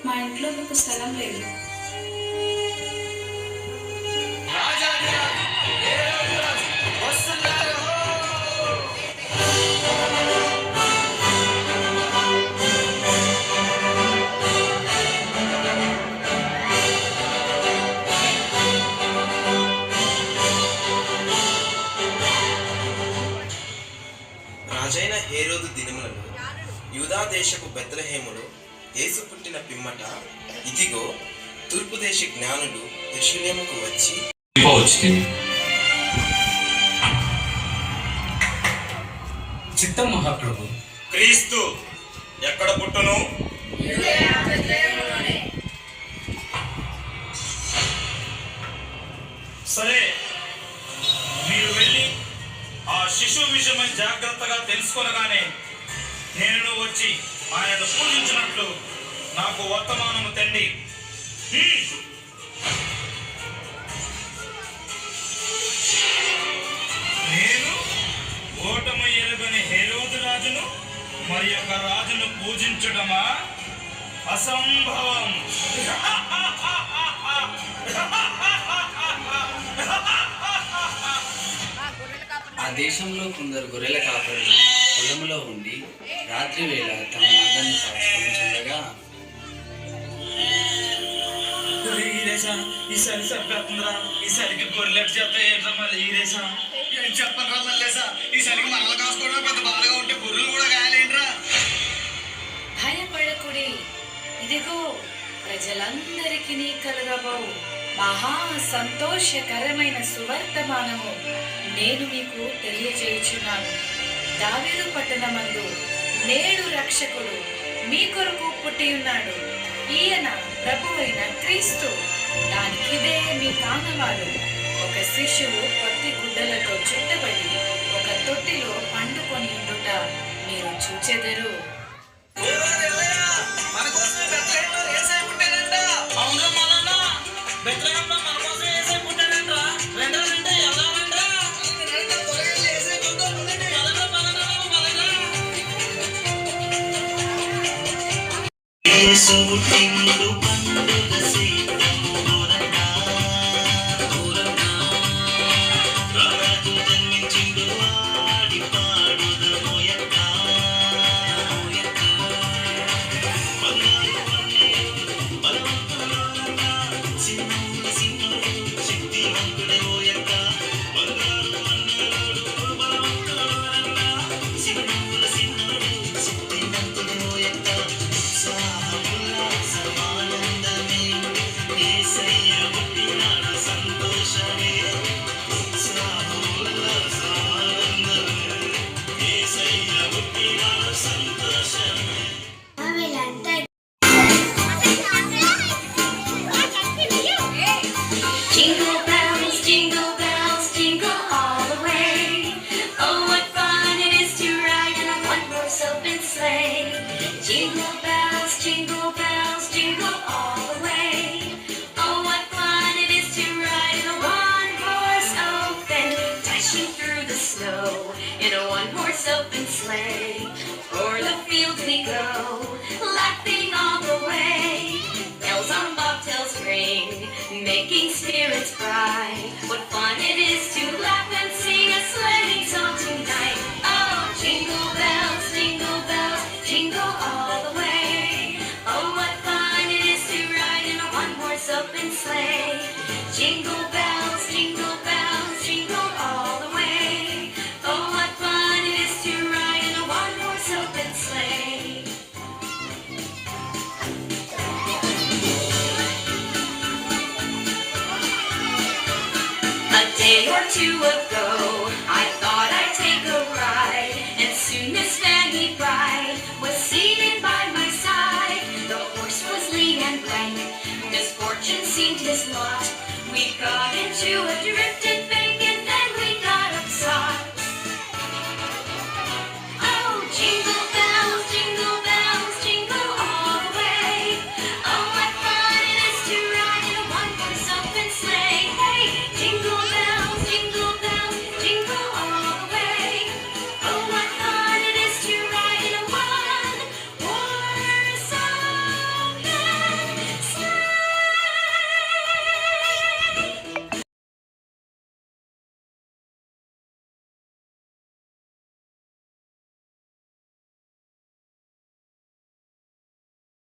మా ఇంట్లో మీకు స్థలం లేదు. రాజైన హేరోదు దినములలో యూదా దేశపు బెత్లెహేములో యేసు పుట్టిన పిమ్మట ఇదిగో తూర్పు దేశ జ్ఞానులు యెరూషలేముకు వచ్చి చిత్తం మహాప్రభు. క్రీస్తు ఎక్కడ పుట్టును? సరే, మీరు వెళ్ళి ఆ శిశువు విషయమై జాగ్రత్తగా తెలుసుకొనగానే నేను వచ్చి ఆయన పూజించినట్లు నాకు వర్తమానము తండి. నేను ఓటమి ఎరుగని హేరోదు రాజును మరి యొక్క రాజును పూజించడమా అసంభవం. ఆ దేశంలో కొందరు గొర్రెల కాపరులు పొలంలో ఉండి రాత్రి వేళ తమ మందను కాచుకుంటుండగా ఈసారి సరిపోతుందిరా, ఈసారికి గొర్రెలెట్ చేస్తే ఏంట్రా మళ్ళీ ఈరేసా ఏం చెప్పను రా మళ్ళేసా. ఈసారికి మనల్ని కాసుకోవడం పెద్ద బాధగా ఉంటే గొర్రెలు కూడా గాయాలేంట్రా. భయపడకుడి, ఇదిగో ప్రజలందరికీ కలగబో మహా సంతోషకరమైన సువర్తమానము నేను మీకు తెలియజేయుచున్నాను. దావీదు పట్టణమందు నేడు రక్షకుడు మీ కొరకు పుట్టి ఉన్నాడు. ఈయన ప్రభువైన క్రీస్తు. దానికిదే మీ కానవాడు. ఒక శిశువు పత్తి గుడ్డలతో చుట్టబడి ఒక తొట్టిలో పండుకొని ఉండుట మీరు చూచెదరు. Making spirits bright. What fun it is to laugh and sing a sleigh song tonight. Oh, jingle bells, jingle all the way. Oh, what fun it is to ride in a one-horse open sleigh. Jingle bells, jingle all the way. Oh, what fun it is to ride in a one-horse open sleigh. A day or two ago, I thought I'd take a ride, and soon this fanny bride was seated by my side. The horse was lean and lank, misfortune seemed his lot. We got into a drifted